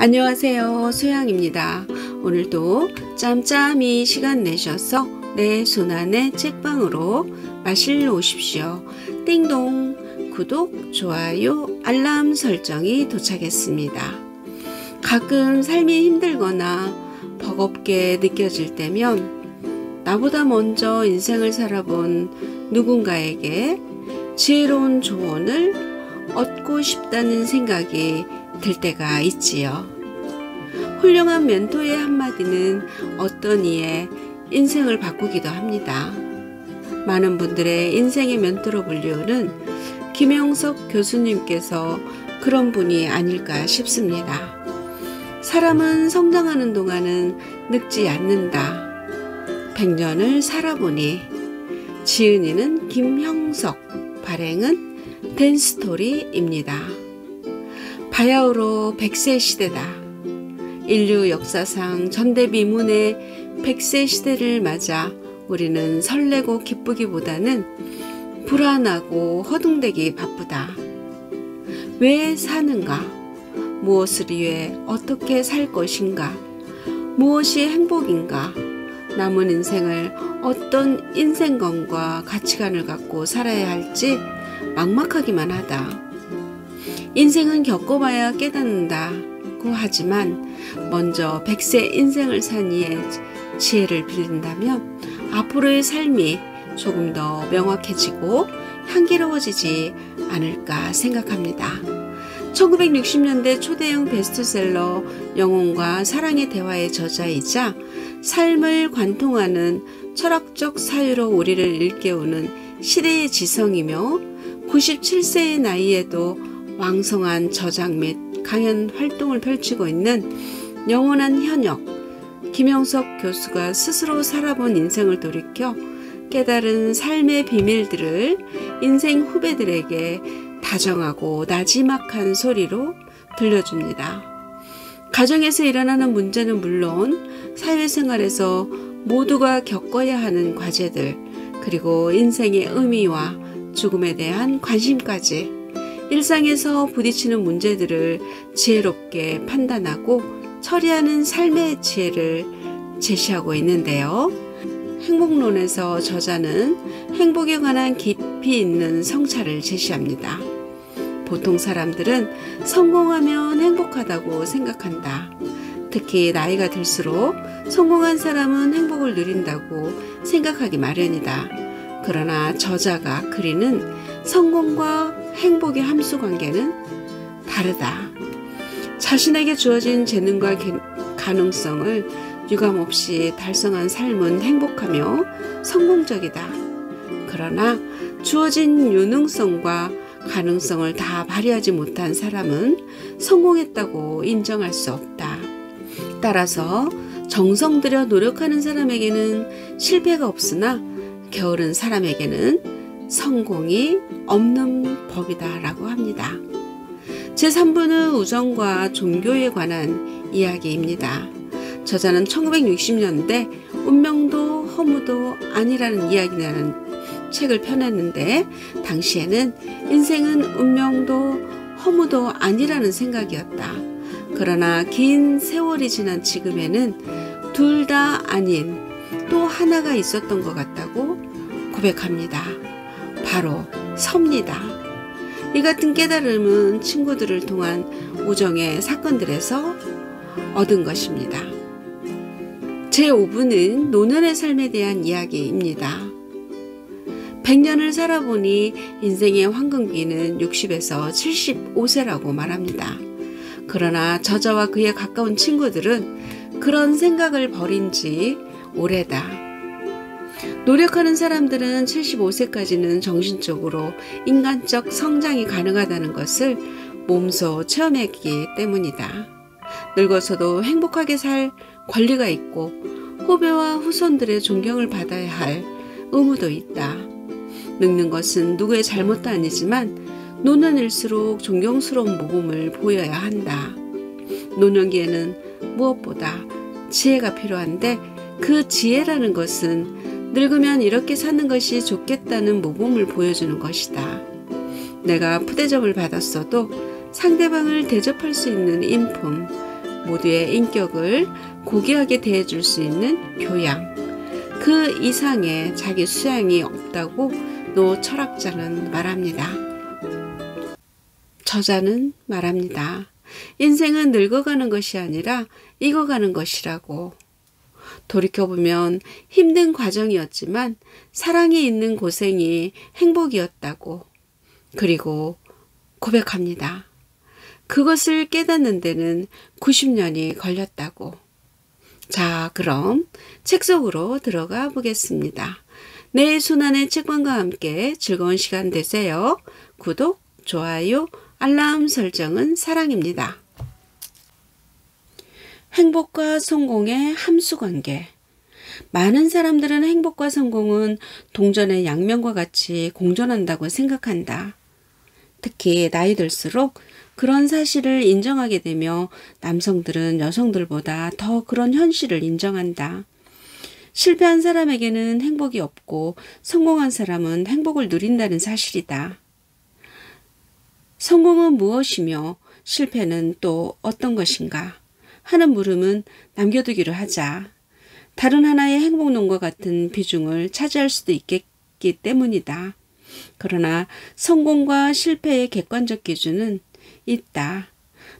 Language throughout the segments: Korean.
안녕하세요, 소양입니다. 오늘도 짬짬이 시간 내셔서 내 손안의 책방으로 마실러 오십시오. 띵동, 구독, 좋아요, 알람 설정이 도착했습니다. 가끔 삶이 힘들거나 버겁게 느껴질 때면 나보다 먼저 인생을 살아본 누군가에게 지혜로운 조언을 얻고 싶다는 생각이 들 때가 있지요. 훌륭한 멘토의 한마디는 어떤 이의 인생을 바꾸기도 합니다. 많은 분들의 인생의 멘토로 불리우는 김영석 교수님께서 그런 분이 아닐까 싶습니다. 사람은 성장하는 동안은 늙지 않는다. 100년을 살아보니 지은이는 김형석, 발행은 댄스토리입니다. 바야흐로 100세 시대다. 인류 역사상 전대미문의 100세 시대를 맞아 우리는 설레고 기쁘기보다는 불안하고 허둥대기 바쁘다. 왜 사는가? 무엇을 위해 어떻게 살 것인가? 무엇이 행복인가? 남은 인생을 어떤 인생관과 가치관을 갖고 살아야 할지 막막하기만 하다. 인생은 겪어봐야 깨닫는다고 하지만 먼저 100세 인생을 산 이의 지혜를 빌린다면 앞으로의 삶이 조금 더 명확해지고 향기로워지지 않을까 생각합니다. 1960년대 초대형 베스트셀러 영혼과 사랑의 대화의 저자이자 삶을 관통하는 철학적 사유로 우리를 일깨우는 시대의 지성이며 97세의 나이에도 왕성한 저작 및 강연 활동을 펼치고 있는 영원한 현역 김영석 교수가 스스로 살아본 인생을 돌이켜 깨달은 삶의 비밀들을 인생 후배들에게 다정하고 나지막한 소리로 들려줍니다. 가정에서 일어나는 문제는 물론 사회생활에서 모두가 겪어야 하는 과제들, 그리고 인생의 의미와 죽음에 대한 관심까지 일상에서 부딪히는 문제들을 지혜롭게 판단하고 처리하는 삶의 지혜를 제시하고 있는데요. 행복론에서 저자는 행복에 관한 깊이 있는 성찰을 제시합니다. 보통 사람들은 성공하면 행복하다고 생각한다. 특히 나이가 들수록 성공한 사람은 행복을 누린다고 생각하기 마련이다. 그러나 저자가 그리는 성공과 행복의 함수 관계는 다르다. 자신에게 주어진 재능과 가능성을 유감없이 달성한 삶은 행복하며 성공적이다. 그러나 주어진 유능성과 가능성을 다 발휘하지 못한 사람은 성공했다고 인정할 수 없다. 따라서 정성 들여 노력하는 사람에게는 실패가 없으나 게으른 사람에게는 성공이 없는 법이다 라고 합니다. 제3부는 우정과 종교에 관한 이야기입니다. 저자는 1960년대 운명도 허무도 아니라는 이야기라는 책을 펴냈는데 당시에는 인생은 운명도 허무도 아니라는 생각이었다. 그러나 긴 세월이 지난 지금에는 둘 다 아닌 또 하나가 있었던 것 같다고 고백합니다. 바로 섭니다. 이 같은 깨달음은 친구들을 통한 우정의 사건들에서 얻은 것입니다. 제5부는 노년의 삶에 대한 이야기입니다. 100년을 살아보니 인생의 황금기는 60에서 75세라고 말합니다. 그러나 저자와 그에 가까운 친구들은 그런 생각을 버린 지 오래다. 노력하는 사람들은 75세까지는 정신적으로 인간적 성장이 가능하다는 것을 몸소 체험했기 때문이다. 늙어서도 행복하게 살 권리가 있고 후배와 후손들의 존경을 받아야 할 의무도 있다. 늙는 것은 누구의 잘못도 아니지만 노년일수록 존경스러운 모범을 보여야 한다. 노년기에는 무엇보다 지혜가 필요한데 그 지혜라는 것은 늙으면 이렇게 사는 것이 좋겠다는 모범을 보여주는 것이다. 내가 푸대접을 받았어도 상대방을 대접할 수 있는 인품, 모두의 인격을 고귀하게 대해줄 수 있는 교양, 그 이상의 자기 수양이 없다고 노 철학자는 말합니다. 저자는 말합니다. 인생은 늙어가는 것이 아니라 익어가는 것이라고. 돌이켜보면 힘든 과정이었지만 사랑이 있는 고생이 행복이었다고. 그리고 고백합니다. 그것을 깨닫는 데는 90년이 걸렸다고. 자, 그럼 책 속으로 들어가 보겠습니다. 내 손안의 책방과 함께 즐거운 시간 되세요. 구독, 좋아요, 알람 설정은 사랑입니다. 행복과 성공의 함수관계. 많은 사람들은 행복과 성공은 동전의 양면과 같이 공존한다고 생각한다. 특히 나이 들수록 그런 사실을 인정하게 되며 남성들은 여성들보다 더 그런 현실을 인정한다. 실패한 사람에게는 행복이 없고 성공한 사람은 행복을 누린다는 사실이다. 성공은 무엇이며 실패는 또 어떤 것인가 하는 물음은 남겨두기로 하자. 다른 하나의 행복론과 같은 비중을 차지할 수도 있겠기 때문이다. 그러나 성공과 실패의 객관적 기준은 있다.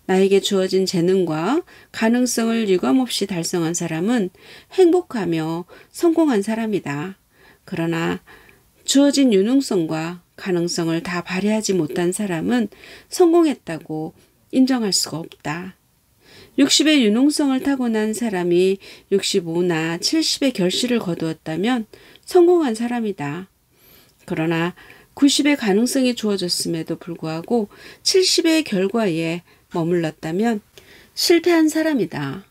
나에게 주어진 재능과 가능성을 유감없이 달성한 사람은 행복하며 성공한 사람이다. 그러나 주어진 유능성과 가능성을 다 발휘하지 못한 사람은 성공했다고 인정할 수가 없다. 60의 유능성을 타고난 사람이 65나 70의 결실을 거두었다면 성공한 사람이다. 그러나 90의 가능성이 주어졌음에도 불구하고 70의 결과에 머물렀다면 실패한 사람이다.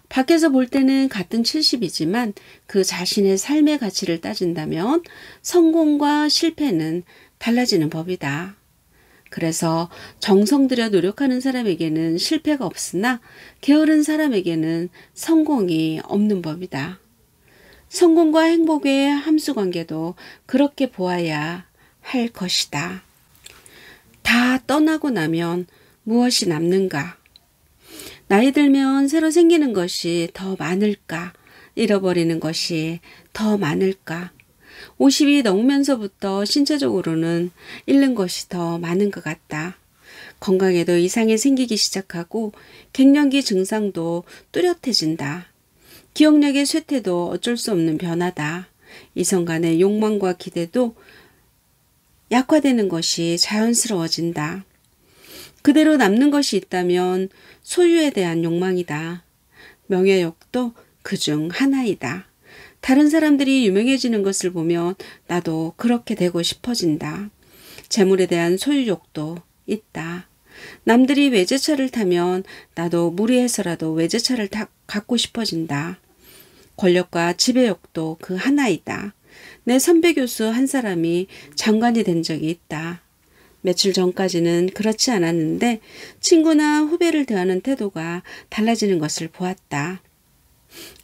밖에서 볼 때는 같은 70이지만 그 자신의 삶의 가치를 따진다면 성공과 실패는 달라지는 법이다. 그래서 정성 들여 노력하는 사람에게는 실패가 없으나 게으른 사람에게는 성공이 없는 법이다. 성공과 행복의 함수관계도 그렇게 보아야 할 것이다. 다 떠나고 나면 무엇이 남는가? 나이 들면 새로 생기는 것이 더 많을까? 잃어버리는 것이 더 많을까? 50이 넘으면서부터 신체적으로는 잃는 것이 더 많은 것 같다. 건강에도 이상이 생기기 시작하고 갱년기 증상도 뚜렷해진다. 기억력의 쇠퇴도 어쩔 수 없는 변화다. 이성 간의 욕망과 기대도 약화되는 것이 자연스러워진다. 그대로 남는 것이 있다면 소유에 대한 욕망이다. 명예욕도 그중 하나이다. 다른 사람들이 유명해지는 것을 보면 나도 그렇게 되고 싶어진다. 재물에 대한 소유욕도 있다. 남들이 외제차를 타면 나도 무리해서라도 외제차를 갖고 싶어진다. 권력과 지배욕도 그 하나이다. 내 선배 교수 한 사람이 장관이 된 적이 있다. 며칠 전까지는 그렇지 않았는데 친구나 후배를 대하는 태도가 달라지는 것을 보았다.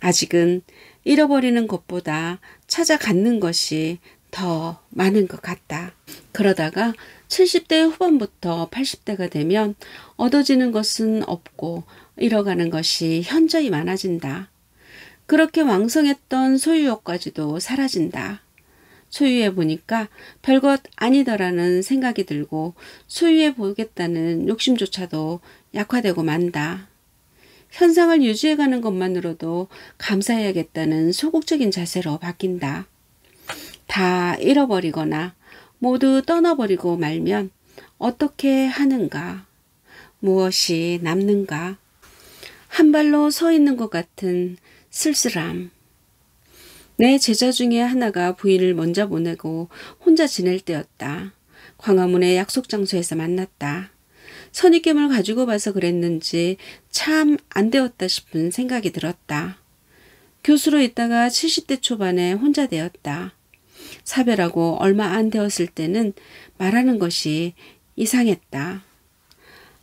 아직은 잃어버리는 것보다 찾아 갖는 것이 더 많은 것 같다. 그러다가 70대 후반부터 80대가 되면 얻어지는 것은 없고 잃어가는 것이 현저히 많아진다. 그렇게 왕성했던 소유욕까지도 사라진다. 소유해 보니까 별것 아니더라는 생각이 들고 소유해 보겠다는 욕심조차도 약화되고 만다. 현상을 유지해가는 것만으로도 감사해야겠다는 소극적인 자세로 바뀐다. 다 잃어버리거나 모두 떠나버리고 말면 어떻게 하는가? 무엇이 남는가? 한 발로 서 있는 것 같은 쓸쓸함. 내 제자 중에 하나가 부인을 먼저 보내고 혼자 지낼 때였다. 광화문의 약속 장소에서 만났다. 선입견을 가지고 봐서 그랬는지 참 안 되었다 싶은 생각이 들었다. 교수로 있다가 70대 초반에 혼자 되었다. 사별하고 얼마 안 되었을 때는 말하는 것이 이상했다.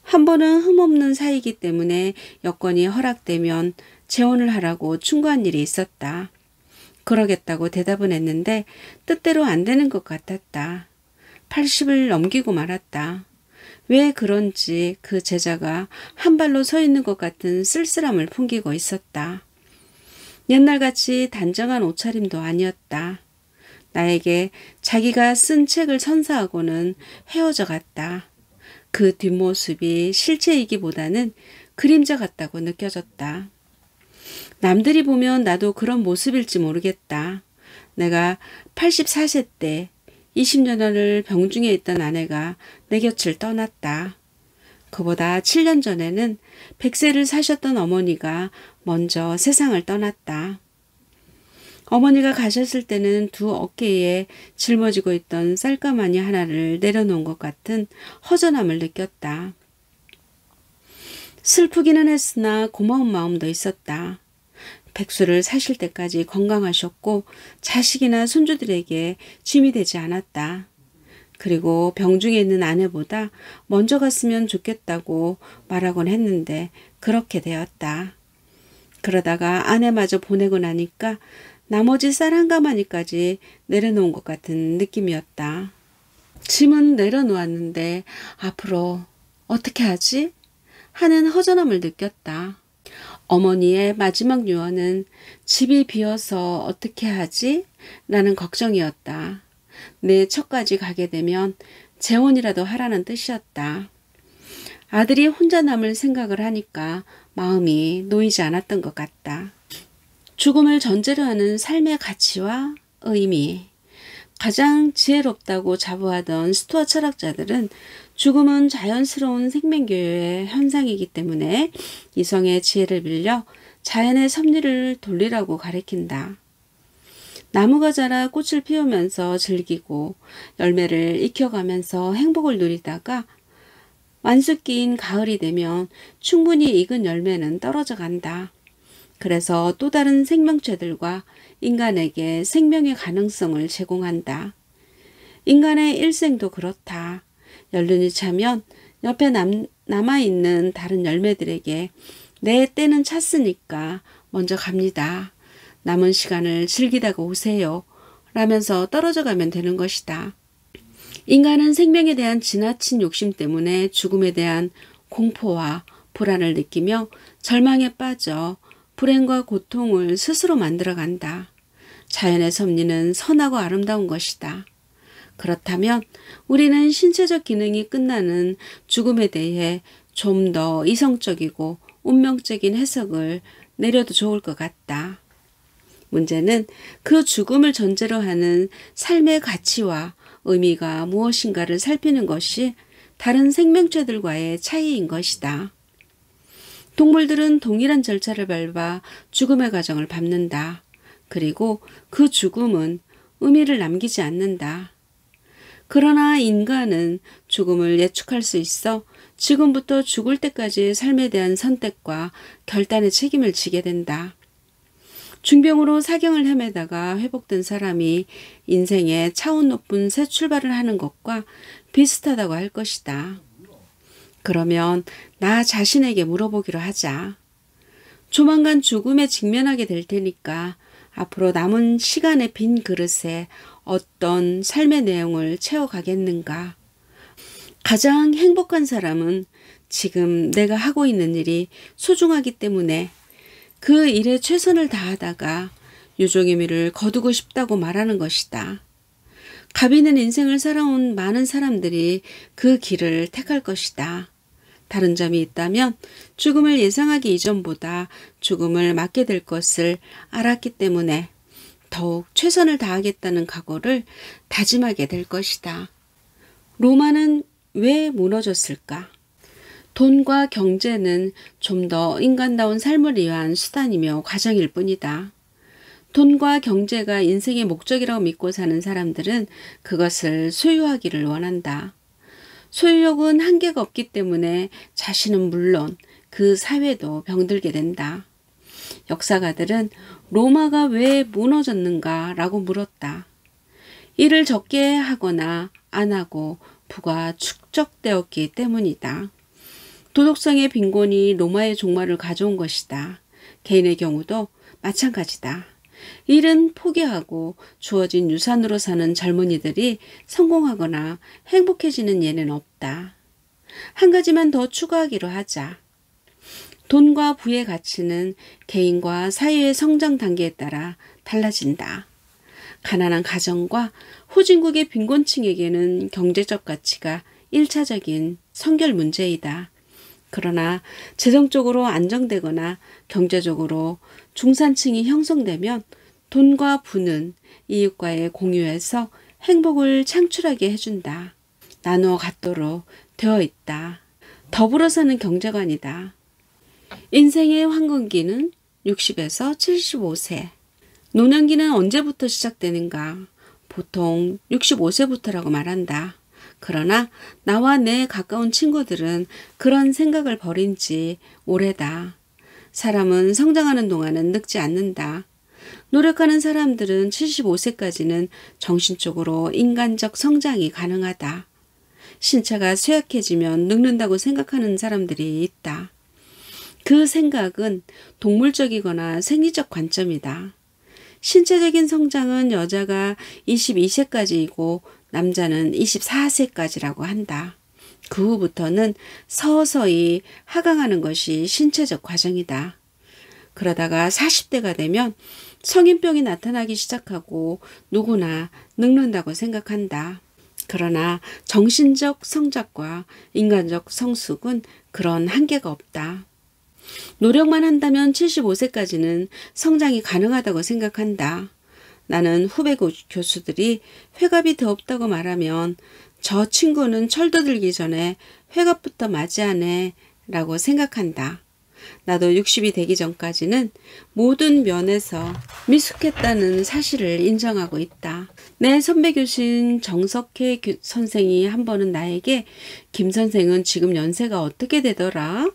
한 번은 흠없는 사이이기 때문에 여건이 허락되면 재혼을 하라고 충고한 일이 있었다. 그러겠다고 대답은 했는데 뜻대로 안 되는 것 같았다. 80을 넘기고 말았다. 왜 그런지 그 제자가 한 발로 서 있는 것 같은 쓸쓸함을 풍기고 있었다. 옛날같이 단정한 옷차림도 아니었다. 나에게 자기가 쓴 책을 선사하고는 헤어져 갔다. 그 뒷모습이 실체이기보다는 그림자 같다고 느껴졌다. 남들이 보면 나도 그런 모습일지 모르겠다. 내가 84세 때 20년을 병중에 있던 아내가 내 곁을 떠났다. 그보다 7년 전에는 100세를 사셨던 어머니가 먼저 세상을 떠났다. 어머니가 가셨을 때는 두 어깨에 짊어지고 있던 쌀가마니 하나를 내려놓은 것 같은 허전함을 느꼈다. 슬프기는 했으나 고마운 마음도 있었다. 백수를 사실 때까지 건강하셨고 자식이나 손주들에게 짐이 되지 않았다. 그리고 병중에 있는 아내보다 먼저 갔으면 좋겠다고 말하곤 했는데 그렇게 되었다. 그러다가 아내마저 보내고 나니까 나머지 쌀 한 가마니까지 내려놓은 것 같은 느낌이었다. 짐은 내려놓았는데 앞으로 어떻게 하지? 하는 허전함을 느꼈다. 어머니의 마지막 유언은 집이 비어서 어떻게 하지? 라는 걱정이었다. 내 처까지 가게 되면 재혼이라도 하라는 뜻이었다. 아들이 혼자 남을 생각을 하니까 마음이 놓이지 않았던 것 같다. 죽음을 전제로 하는 삶의 가치와 의미. 가장 지혜롭다고 자부하던 스토아 철학자들은 죽음은 자연스러운 생명교회의 현상이기 때문에 이성의 지혜를 빌려 자연의 섭리를 돌리라고 가리킨다. 나무가 자라 꽃을 피우면서 즐기고 열매를 익혀가면서 행복을 누리다가 완숙기인 가을이 되면 충분히 익은 열매는 떨어져 간다. 그래서 또 다른 생명체들과 인간에게 생명의 가능성을 제공한다. 인간의 일생도 그렇다. 연륜이 차면 옆에 남아있는 다른 열매들에게 내 때는 찼으니까 먼저 갑니다. 남은 시간을 즐기다가 오세요. 라면서 떨어져 가면 되는 것이다. 인간은 생명에 대한 지나친 욕심 때문에 죽음에 대한 공포와 불안을 느끼며 절망에 빠져 불행과 고통을 스스로 만들어간다. 자연의 섭리는 선하고 아름다운 것이다. 그렇다면 우리는 신체적 기능이 끝나는 죽음에 대해 좀 더 이성적이고 운명적인 해석을 내려도 좋을 것 같다. 문제는 그 죽음을 전제로 하는 삶의 가치와 의미가 무엇인가를 살피는 것이 다른 생명체들과의 차이인 것이다. 동물들은 동일한 절차를 밟아 죽음의 과정을 밟는다. 그리고 그 죽음은 의미를 남기지 않는다. 그러나 인간은 죽음을 예측할 수 있어 지금부터 죽을 때까지의 삶에 대한 선택과 결단의 책임을 지게 된다. 중병으로 사경을 헤매다가 회복된 사람이 인생의 차원 높은 새 출발을 하는 것과 비슷하다고 할 것이다. 그러면 나 자신에게 물어보기로 하자. 조만간 죽음에 직면하게 될 테니까 앞으로 남은 시간의 빈 그릇에 어떤 삶의 내용을 채워가겠는가? 가장 행복한 사람은 지금 내가 하고 있는 일이 소중하기 때문에 그 일에 최선을 다하다가 유종의 미를 거두고 싶다고 말하는 것이다. 값 있는 인생을 살아온 많은 사람들이 그 길을 택할 것이다. 다른 점이 있다면 죽음을 예상하기 이전보다 죽음을 맞게 될 것을 알았기 때문에 더욱 최선을 다하겠다는 각오를 다짐하게 될 것이다. 로마는 왜 무너졌을까? 돈과 경제는 좀 더 인간다운 삶을 위한 수단이며 과정일 뿐이다. 돈과 경제가 인생의 목적이라고 믿고 사는 사람들은 그것을 소유하기를 원한다. 소유욕은 한계가 없기 때문에 자신은 물론 그 사회도 병들게 된다. 역사가들은 로마가 왜 무너졌는가 라고 물었다. 일을 적게 하거나 안 하고 부가 축적되었기 때문이다. 도덕성의 빈곤이 로마의 종말을 가져온 것이다. 개인의 경우도 마찬가지다. 일은 포기하고 주어진 유산으로 사는 젊은이들이 성공하거나 행복해지는 예는 없다. 한 가지만 더 추가하기로 하자. 돈과 부의 가치는 개인과 사회의 성장 단계에 따라 달라진다. 가난한 가정과 후진국의 빈곤층에게는 경제적 가치가 1차적인 선결 문제이다. 그러나 재정적으로 안정되거나 경제적으로 중산층이 형성되면 돈과 부는 이웃과의 공유에서 행복을 창출하게 해준다. 나누어 갖도록 되어 있다. 더불어 사는 경제관이다. 인생의 황금기는 60에서 75세. 노년기는 언제부터 시작되는가? 보통 65세부터라고 말한다. 그러나 나와 내 가까운 친구들은 그런 생각을 버린 지 오래다. 사람은 성장하는 동안은 늙지 않는다. 노력하는 사람들은 75세까지는 정신적으로 인간적 성장이 가능하다. 신체가 쇠약해지면 늙는다고 생각하는 사람들이 있다. 그 생각은 동물적이거나 생리적 관점이다. 신체적인 성장은 여자가 22세까지이고 남자는 24세까지라고 한다. 그 후부터는 서서히 하강하는 것이 신체적 과정이다. 그러다가 40대가 되면 성인병이 나타나기 시작하고 누구나 늙는다고 생각한다. 그러나 정신적 성장과 인간적 성숙은 그런 한계가 없다. 노력만 한다면 75세까지는 성장이 가능하다고 생각한다. 나는 후배 교수들이 회갑이 더 없다고 말하면 저 친구는 철도 들기 전에 회갑부터 맞이하네 라고 생각한다. 나도 60이 되기 전까지는 모든 면에서 미숙했다는 사실을 인정하고 있다. 내 선배 교수인 정석혜 선생이 한 번은 나에게 김 선생은 지금 연세가 어떻게 되더라?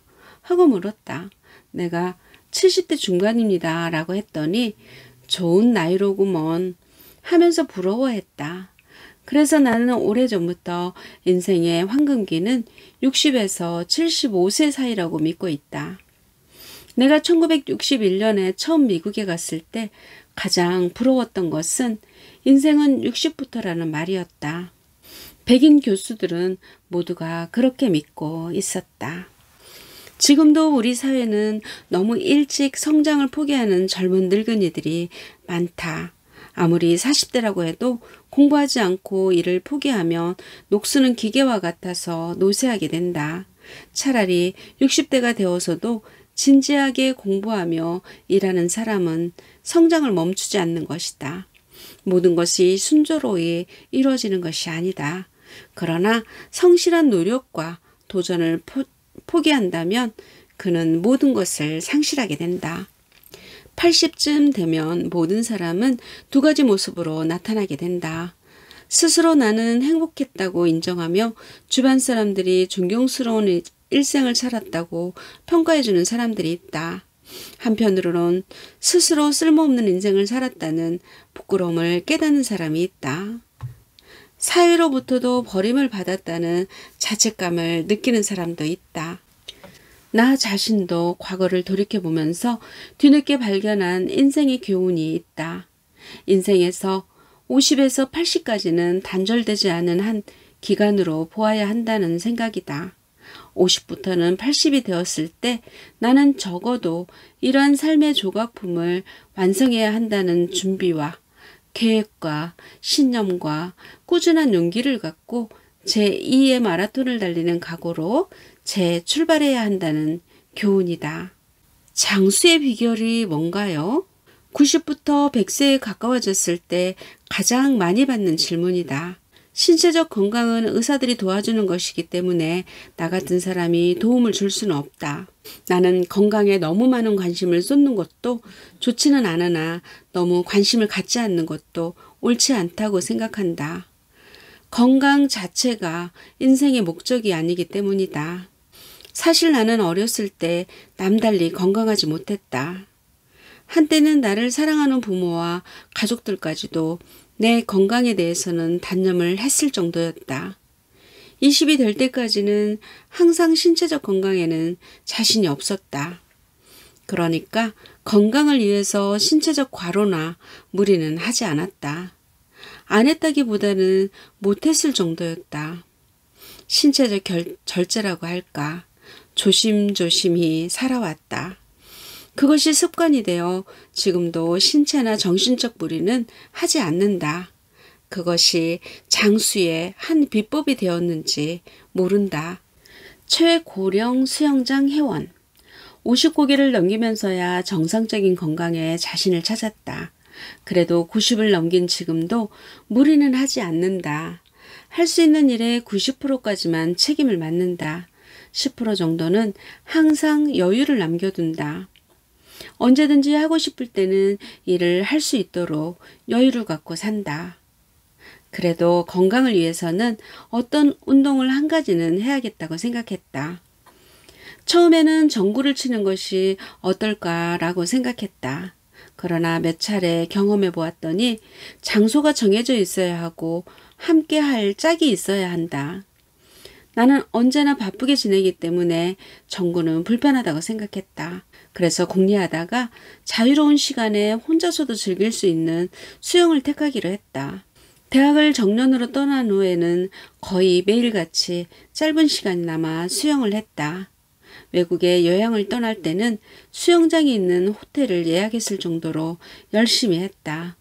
하고 물었다. 내가 70대 중반입니다 라고 했더니 좋은 나이로구먼 하면서 부러워했다. 그래서 나는 오래전부터 인생의 황금기는 60에서 75세 사이라고 믿고 있다. 내가 1961년에 처음 미국에 갔을 때 가장 부러웠던 것은 인생은 60부터라는 말이었다. 백인 교수들은 모두가 그렇게 믿고 있었다. 지금도 우리 사회는 너무 일찍 성장을 포기하는 젊은 늙은이들이 많다. 아무리 40대라고 해도 공부하지 않고 일을 포기하면 녹수는 기계와 같아서 노쇠하게 된다. 차라리 60대가 되어서도 진지하게 공부하며 일하는 사람은 성장을 멈추지 않는 것이다. 모든 것이 순조로이 이루어지는 것이 아니다. 그러나 성실한 노력과 도전을 포기한다면 그는 모든 것을 상실하게 된다. 80쯤 되면 모든 사람은 두 가지 모습으로 나타나게 된다. 스스로 나는 행복했다고 인정하며 주변 사람들이 존경스러운 일생을 살았다고 평가해주는 사람들이 있다. 한편으로는 스스로 쓸모없는 인생을 살았다는 부끄러움을 깨닫는 사람이 있다. 사회로부터도 버림을 받았다는 자책감을 느끼는 사람도 있다. 나 자신도 과거를 돌이켜보면서 뒤늦게 발견한 인생의 교훈이 있다. 인생에서 50에서 80까지는 단절되지 않은 한 기간으로 보아야 한다는 생각이다. 50부터는 80이 되었을 때 나는 적어도 이러한 삶의 조각품을 완성해야 한다는 준비와 계획과 신념과 꾸준한 용기를 갖고 제2의 마라톤을 달리는 각오로 재출발해야 한다는 교훈이다. 장수의 비결이 뭔가요? 90부터 100세에 가까워졌을 때 가장 많이 받는 질문이다. 신체적 건강은 의사들이 도와주는 것이기 때문에 나 같은 사람이 도움을 줄 수는 없다. 나는 건강에 너무 많은 관심을 쏟는 것도 좋지는 않으나 너무 관심을 갖지 않는 것도 옳지 않다고 생각한다. 건강 자체가 인생의 목적이 아니기 때문이다. 사실 나는 어렸을 때 남달리 건강하지 못했다. 한때는 나를 사랑하는 부모와 가족들까지도 내 건강에 대해서는 단념을 했을 정도였다. 20이 될 때까지는 항상 신체적 건강에는 자신이 없었다. 그러니까 건강을 위해서 신체적 과로나 무리는 하지 않았다. 안 했다기보다는 못했을 정도였다. 신체적 절제라고 할까. 조심조심히 살아왔다. 그것이 습관이 되어 지금도 신체나 정신적 무리는 하지 않는다. 그것이 장수의 한 비법이 되었는지 모른다. 최고령 수영장 회원. 50고개를 넘기면서야 정상적인 건강에 자신을 찾았다. 그래도 90을 넘긴 지금도 무리는 하지 않는다. 할 수 있는 일의 90%까지만 책임을 맡는다. 10% 정도는 항상 여유를 남겨둔다. 언제든지 하고 싶을 때는 일을 할 수 있도록 여유를 갖고 산다. 그래도 건강을 위해서는 어떤 운동을 한 가지는 해야겠다고 생각했다. 처음에는 전구를 치는 것이 어떨까라고 생각했다. 그러나 몇 차례 경험해 보았더니 장소가 정해져 있어야 하고 함께 할 짝이 있어야 한다. 나는 언제나 바쁘게 지내기 때문에 전구는 불편하다고 생각했다. 그래서 궁리하다가 자유로운 시간에 혼자서도 즐길 수 있는 수영을 택하기로 했다. 대학을 정년으로 떠난 후에는 거의 매일같이 짧은 시간이나마 수영을 했다. 외국에 여행을 떠날 때는 수영장이 있는 호텔을 예약했을 정도로 열심히 했다.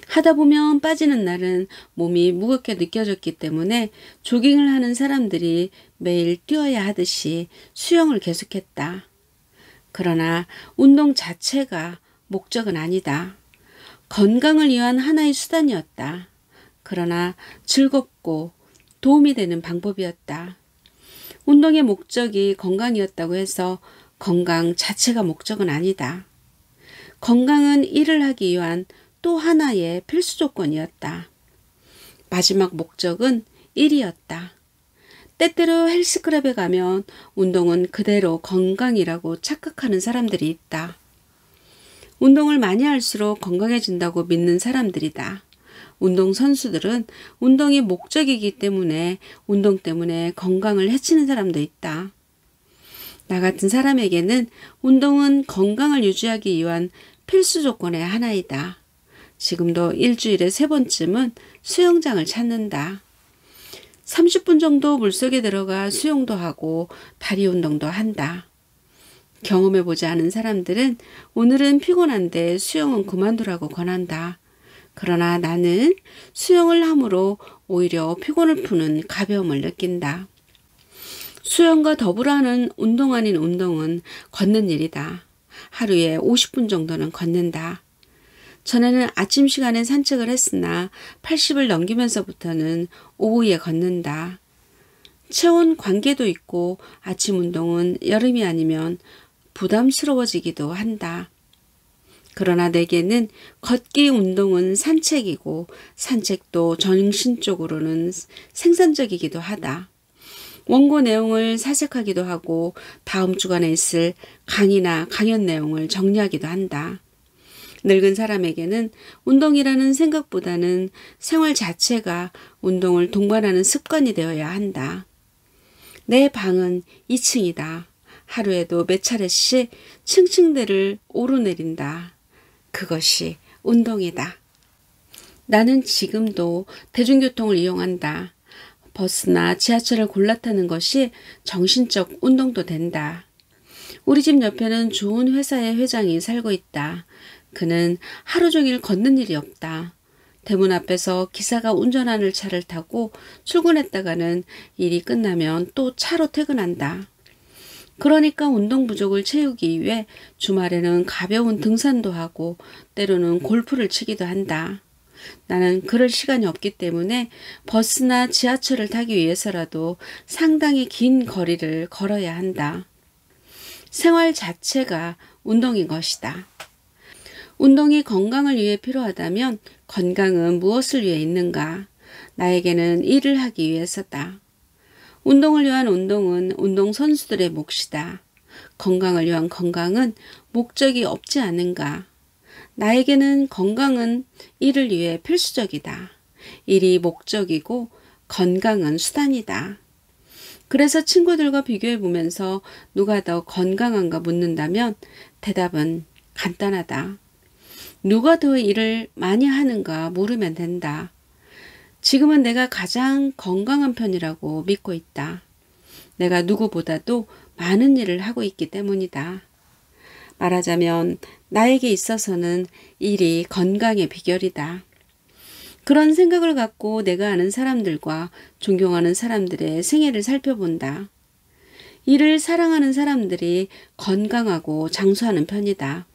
하다 보면 빠지는 날은 몸이 무겁게 느껴졌기 때문에 조깅을 하는 사람들이 매일 뛰어야 하듯이 수영을 계속했다. 그러나 운동 자체가 목적은 아니다. 건강을 위한 하나의 수단이었다. 그러나 즐겁고 도움이 되는 방법이었다. 운동의 목적이 건강이었다고 해서 건강 자체가 목적은 아니다. 건강은 일을 하기 위한 또 하나의 필수 조건이었다. 마지막 목적은 일이었다. 때때로 헬스클럽에 가면 운동은 그대로 건강이라고 착각하는 사람들이 있다. 운동을 많이 할수록 건강해진다고 믿는 사람들이다. 운동선수들은 운동이 목적이기 때문에 운동 때문에 건강을 해치는 사람도 있다. 나 같은 사람에게는 운동은 건강을 유지하기 위한 필수 조건의 하나이다. 지금도 일주일에 3번쯤은 수영장을 찾는다. 30분 정도 물속에 들어가 수영도 하고 다리 운동도 한다. 경험해보지 않은 사람들은 오늘은 피곤한데 수영은 그만두라고 권한다. 그러나 나는 수영을 함으로 오히려 피곤을 푸는 가벼움을 느낀다. 수영과 더불어 하는 운동 아닌 운동은 걷는 일이다. 하루에 50분 정도는 걷는다. 전에는 아침 시간에 산책을 했으나 80을 넘기면서부터는 오후에 걷는다. 체온 관계도 있고 아침 운동은 여름이 아니면 부담스러워지기도 한다. 그러나 내게는 걷기 운동은 산책이고 산책도 정신적으로는 생산적이기도 하다. 원고 내용을 사색하기도 하고 다음 주간에 있을 강의나 강연 내용을 정리하기도 한다. 늙은 사람에게는 운동이라는 생각보다는 생활 자체가 운동을 동반하는 습관이 되어야 한다. 내 방은 2층이다. 하루에도 몇 차례씩 층층대를 오르내린다. 그것이 운동이다. 나는 지금도 대중교통을 이용한다. 버스나 지하철을 골라 타는 것이 정신적 운동도 된다. 우리 집 옆에는 좋은 회사의 회장이 살고 있다. 그는 하루 종일 걷는 일이 없다. 대문 앞에서 기사가 운전하는 차를 타고 출근했다가는 일이 끝나면 또 차로 퇴근한다. 그러니까 운동 부족을 채우기 위해 주말에는 가벼운 등산도 하고 때로는 골프를 치기도 한다. 나는 그럴 시간이 없기 때문에 버스나 지하철을 타기 위해서라도 상당히 긴 거리를 걸어야 한다. 생활 자체가 운동인 것이다. 운동이 건강을 위해 필요하다면 건강은 무엇을 위해 있는가? 나에게는 일을 하기 위해서다. 운동을 위한 운동은 운동선수들의 몫이다. 건강을 위한 건강은 목적이 없지 않은가? 나에게는 건강은 일을 위해 필수적이다. 일이 목적이고 건강은 수단이다. 그래서 친구들과 비교해 보면서 누가 더 건강한가 묻는다면 대답은 간단하다. 누가 더 일을 많이 하는가 물으면 된다. 지금은 내가 가장 건강한 편이라고 믿고 있다. 내가 누구보다도 많은 일을 하고 있기 때문이다. 말하자면 나에게 있어서는 일이 건강의 비결이다. 그런 생각을 갖고 내가 아는 사람들과 존경하는 사람들의 생애를 살펴본다. 일을 사랑하는 사람들이 건강하고 장수하는 편이다.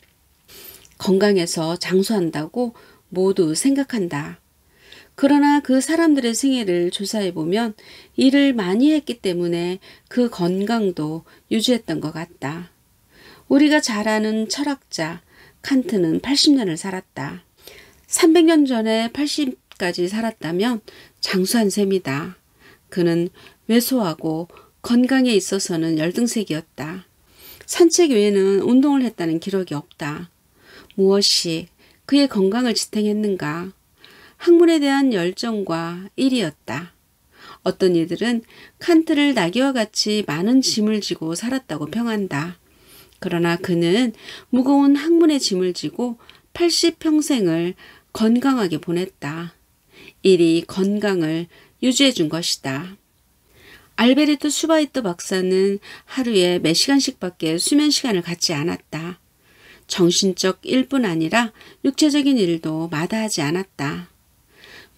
건강해서 장수한다고 모두 생각한다. 그러나 그 사람들의 생애를 조사해보면 일을 많이 했기 때문에 그 건강도 유지했던 것 같다. 우리가 잘 아는 철학자 칸트는 80년을 살았다. 300년 전에 80까지 살았다면 장수한 셈이다. 그는 왜소하고 건강에 있어서는 열등색이었다. 산책 외에는 운동을 했다는 기록이 없다. 무엇이 그의 건강을 지탱했는가? 학문에 대한 열정과 일이었다. 어떤 이들은 칸트를 나귀와 같이 많은 짐을 지고 살았다고 평한다. 그러나 그는 무거운 학문의 짐을 지고 80평생을 건강하게 보냈다. 일이 건강을 유지해 준 것이다. 알베르토 수바이토 박사는 하루에 몇 시간씩밖에 수면 시간을 갖지 않았다. 정신적 일뿐 아니라 육체적인 일도 마다하지 않았다.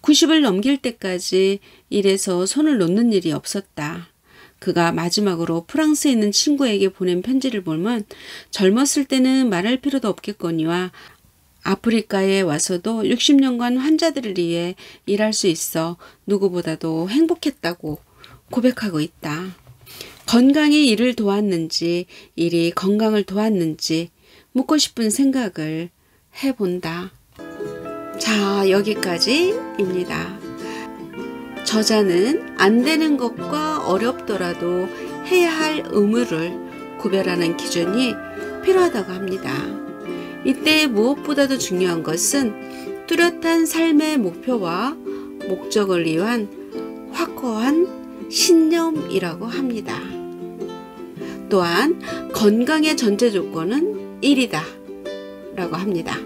90을 넘길 때까지 일에서 손을 놓는 일이 없었다. 그가 마지막으로 프랑스에 있는 친구에게 보낸 편지를 보면 젊었을 때는 말할 필요도 없겠거니와 아프리카에 와서도 60년간 환자들을 위해 일할 수 있어 누구보다도 행복했다고 고백하고 있다. 건강이 일을 도왔는지 일이 건강을 도왔는지 묻고 싶은 생각을 해본다. 자, 여기까지입니다. 저자는 안 되는 것과 어렵더라도 해야 할 의무를 구별하는 기준이 필요하다고 합니다. 이때 무엇보다도 중요한 것은 뚜렷한 삶의 목표와 목적을 위한 확고한 신념이라고 합니다. 또한 건강의 전제 조건은 일이다 라고 합니다.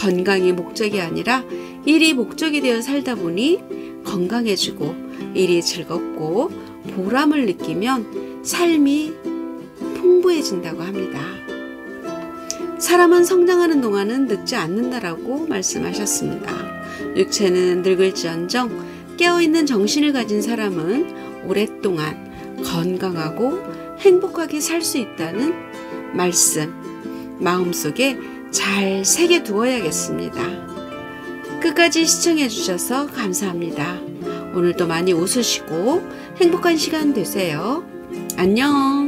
건강이 목적이 아니라 일이 목적이 되어 살다 보니 건강해지고 일이 즐겁고 보람을 느끼면 삶이 풍부해진다고 합니다. 사람은 성장하는 동안은 늙지 않는다라고 말씀하셨습니다. 육체는 늙을지언정 깨어있는 정신을 가진 사람은 오랫동안 건강하고 행복하게 살 수 있다는 말씀 마음속에 잘 새겨두어야겠습니다. 끝까지 시청해 주셔서 감사합니다. 오늘도 많이 웃으시고 행복한 시간 되세요. 안녕.